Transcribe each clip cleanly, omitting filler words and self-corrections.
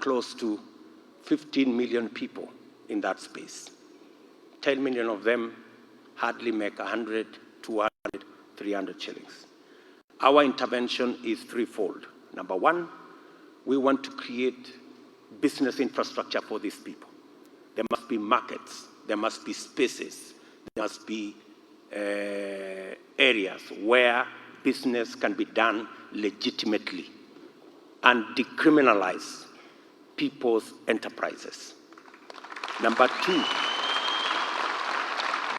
close to 15 million people in that space. 10 million of them hardly make 100, 200, 300 shillings. Our intervention is threefold. Number one, we want to create business infrastructure for these people. There must be markets, there must be spaces, there must be areas where business can be done legitimately and decriminalize people's enterprises. Number two,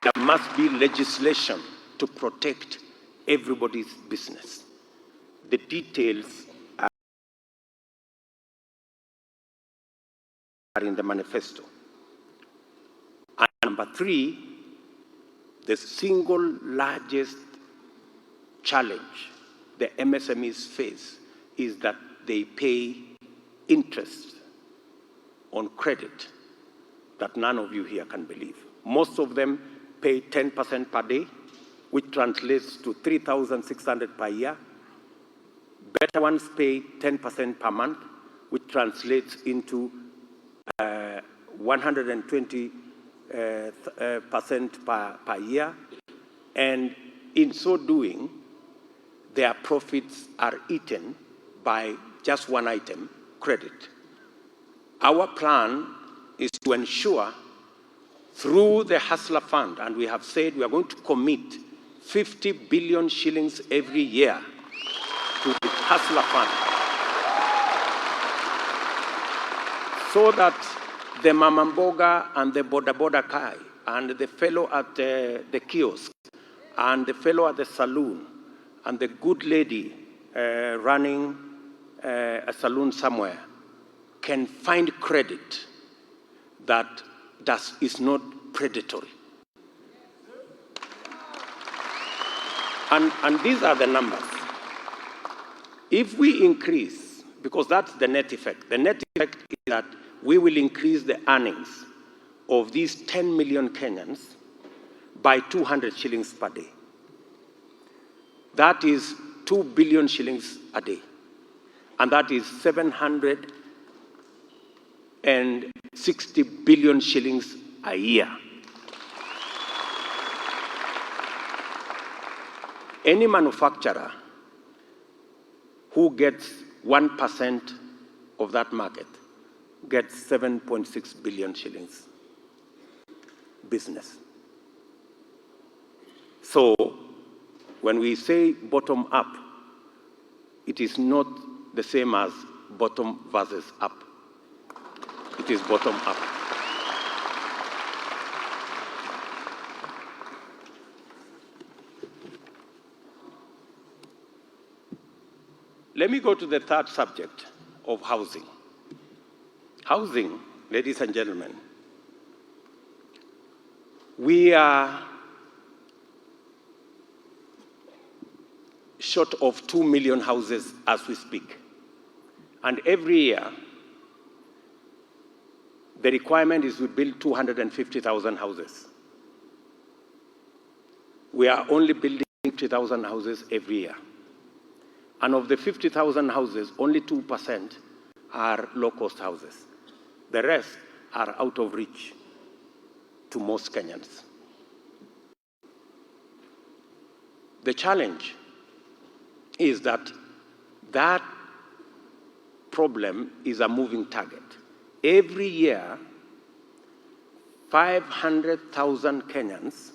there must be legislation to protect everybody's business. The details are in the manifesto. And number three, the single largest challenge the MSMEs face is that they pay interest on credit that none of you here can believe. Most of them pay 10% per day, which translates to 3,600 per year. Better ones pay 10% per month, which translates into 120% per year. And in so doing, their profits are eaten by just one item, credit. Our plan is to ensure through the Hustler Fund, and we have said we are going to commit 50 billion shillings every year to the Hustler Fund, so that the Mamamboga and the Boda Kai and the fellow at the kiosk and the fellow at the saloon and the good lady running a saloon somewhere can find credit that is not predatory. And these are the numbers. If we increase, because that's the net effect. The net effect is that we will increase the earnings of these 10 million Kenyans by 200 shillings per day. That is 2 billion shillings a day. And that is 760 billion shillings a year. Any manufacturer who gets 1% of that market gets 7.6 billion shillings business. So when we say bottom up, it is not the same as bottom versus up. It is bottom up. Let me go to the third subject of housing. Housing, ladies and gentlemen, we are short of 2 million houses as we speak. And every year, the requirement is we build 250,000 houses. We are only building 50,000 houses every year. And of the 50,000 houses, only 2% are low-cost houses. The rest are out of reach to most Kenyans. The challenge is that that problem is a moving target. Every year, 500,000 Kenyans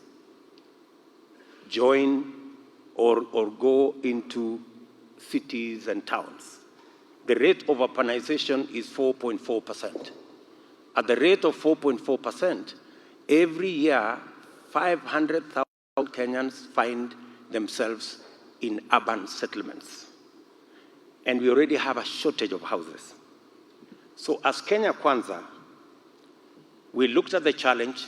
join or go into cities and towns. The rate of urbanization is 4.4%. At the rate of 4.4%, every year, 500,000 Kenyans find themselves in urban settlements. And we already have a shortage of houses. So as Kenya Kwanza, we looked at the challenge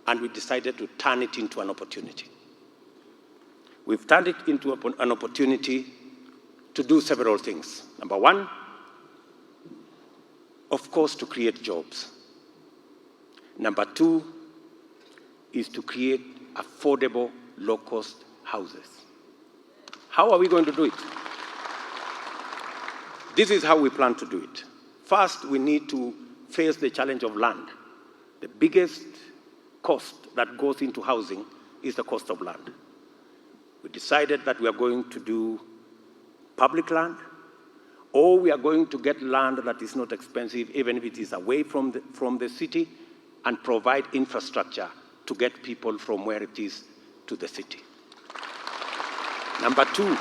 and we decided to turn it into an opportunity. We've turned it into an opportunity to do several things. Number one, of course, to create jobs. Number two is to create affordable, low-cost houses. How are we going to do it? This is how we plan to do it. First, we need to face the challenge of land. The biggest cost that goes into housing is the cost of land. We decided that we are going to do public land, or we are going to get land that is not expensive, even if it is away from the city, and provide infrastructure to get people from where it is to the city. Number two,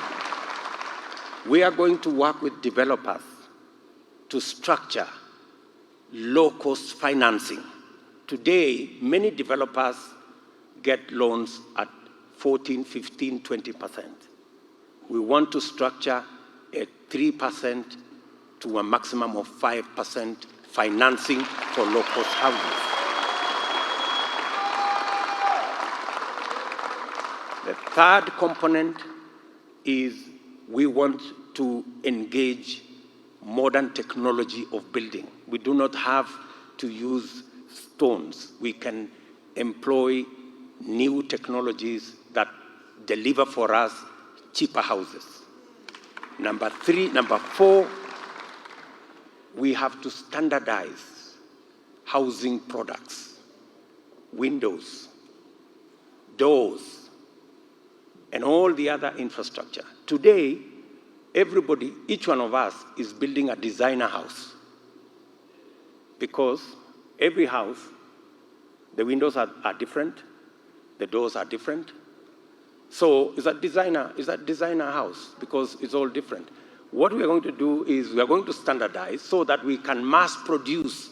we are going to work with developers to structure low-cost financing. Today, many developers get loans at 14, 15, 20%. We want to structure a 3% to a maximum of 5% financing for low-cost houses. The third component is we want to engage modern technology of building. We do not have to use stones. We can employ new technologies that deliver for us cheaper houses. Number four, we have to standardize housing products, windows, doors, and all the other infrastructure. Today, everybody, each one of us is building a designer house because every house, the windows are different, the doors are different. So it's a designer house because it's all different. What we are going to do is we are going to standardize so that we can mass produce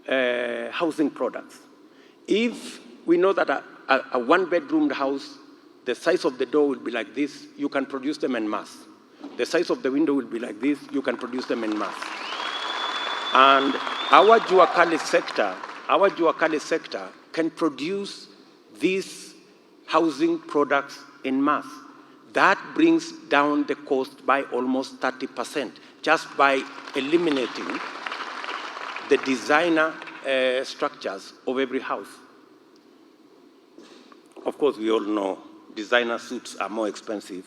housing products. If we know that a one-bedroom house, the size of the door will be like this, you can produce them en masse. The size of the window will be like this, you can produce them en masse. And our Juakali sector can produce these housing products en masse. That brings down the cost by almost 30%, just by eliminating the designer structures of every house. Of course, we all know designer suits are more expensive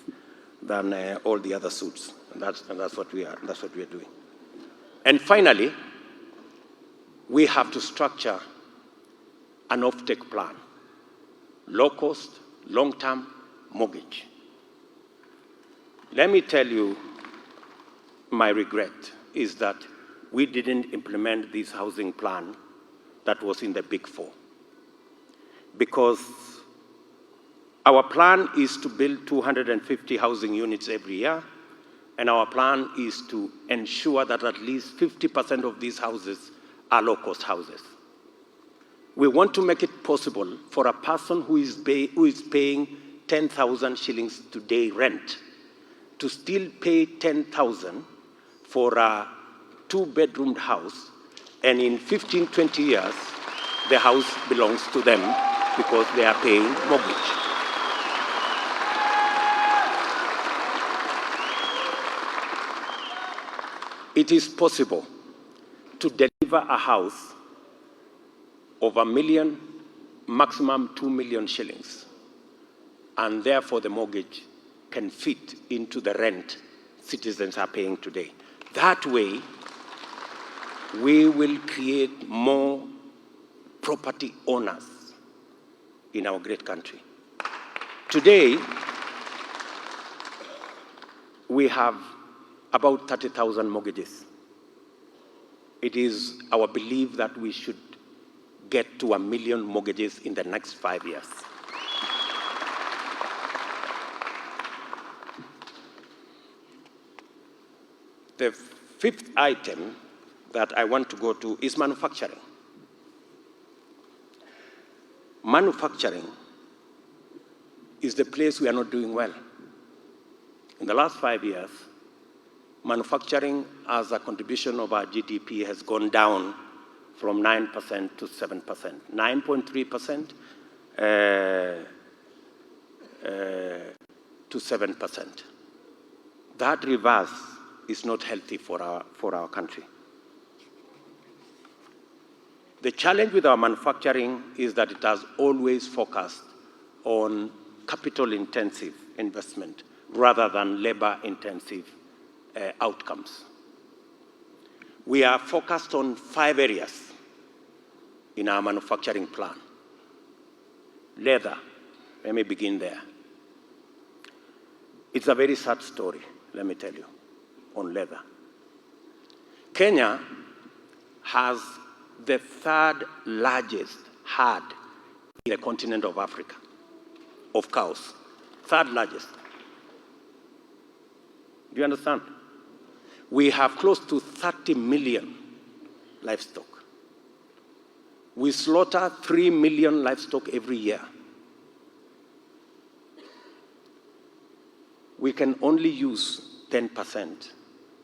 than all the other suits. And that's what we are doing. And finally, we have to structure an offtake plan. Low cost, long-term mortgage. Let me tell you, my regret is that we didn't implement this housing plan that was in the Big Four. Because our plan is to build 250 housing units every year, and our plan is to ensure that at least 50% of these houses are low-cost houses. We want to make it possible for a person who is paying 10,000 shillings today rent to still pay 10,000 for a two-bedroomed house, and in 15, 20 years, the house belongs to them because they are paying mortgage. It is possible to deliver a house of 1 million, maximum 2 million shillings, and therefore the mortgage can fit into the rent citizens are paying today. That way, we will create more property owners in our great country. Today, we have about 30,000 mortgages. It is our belief that we should get to 1 million mortgages in the next 5 years. The fifth item that I want to go to is manufacturing. Manufacturing is the place we are not doing well. In the last 5 years, manufacturing as a contribution of our GDP has gone down from 9% to 7%, 9.3% to 7%. That reverse is not healthy for our country. The challenge with our manufacturing is that it has always focused on capital-intensive investment rather than labor-intensive outcomes. We are focused on 5 areas in our manufacturing plan. Leather, let me begin there. It's a very sad story, let me tell you, on leather. Kenya has the 3rd largest herd in the continent of Africa of cows. 3rd largest. Do you understand? We have close to 30 million livestock. We slaughter 3 million livestock every year. We can only use 10%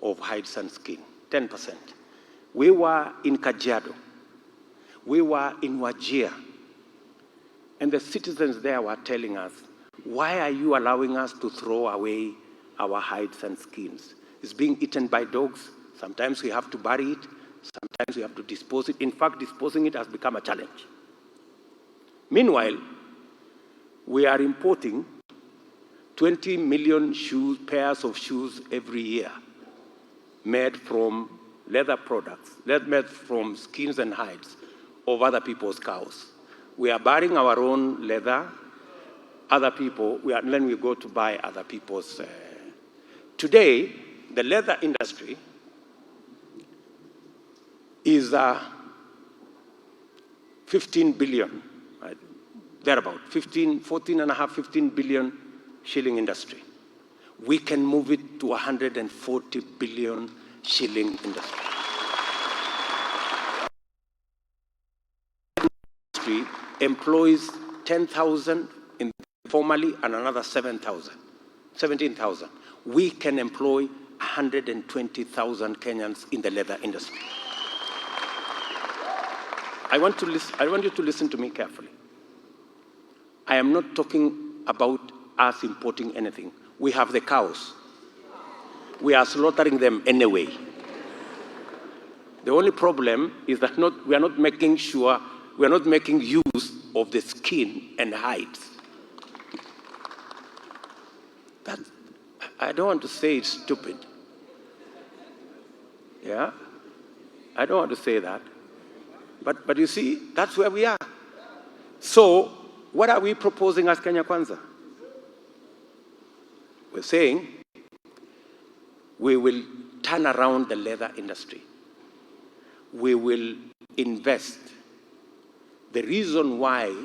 of hides and skin, 10%. We were in Kajiado. We were in Wajir. And the citizens there were telling us, why are you allowing us to throw away our hides and skins? It's being eaten by dogs. Sometimes we have to bury it. Sometimes we have to dispose it. In fact, disposing it has become a challenge. Meanwhile, we are importing 20 million pairs of shoes every year made from leather products, made from skins and hides of other people's cows. We are burying our own leather. Other people, then we go to buy other people's. Today, the leather industry is 15 billion, right? Thereabout, 15 billion shilling industry. We can move it to 140 billion shilling industry. Industry employs 10,000 formally and another 17,000. We can employ 120,000 Kenyans in the leather industry. I want you to listen to me carefully. I am not talking about us importing anything. We have the cows. We are slaughtering them anyway. The only problem is that we are not making use of the skin and hides. I don't want to say it's stupid. Yeah? I don't want to say that. But you see, that's where we are. So, what are we proposing as Kenya Kwanza? We're saying we will turn around the leather industry. We will invest. The reason why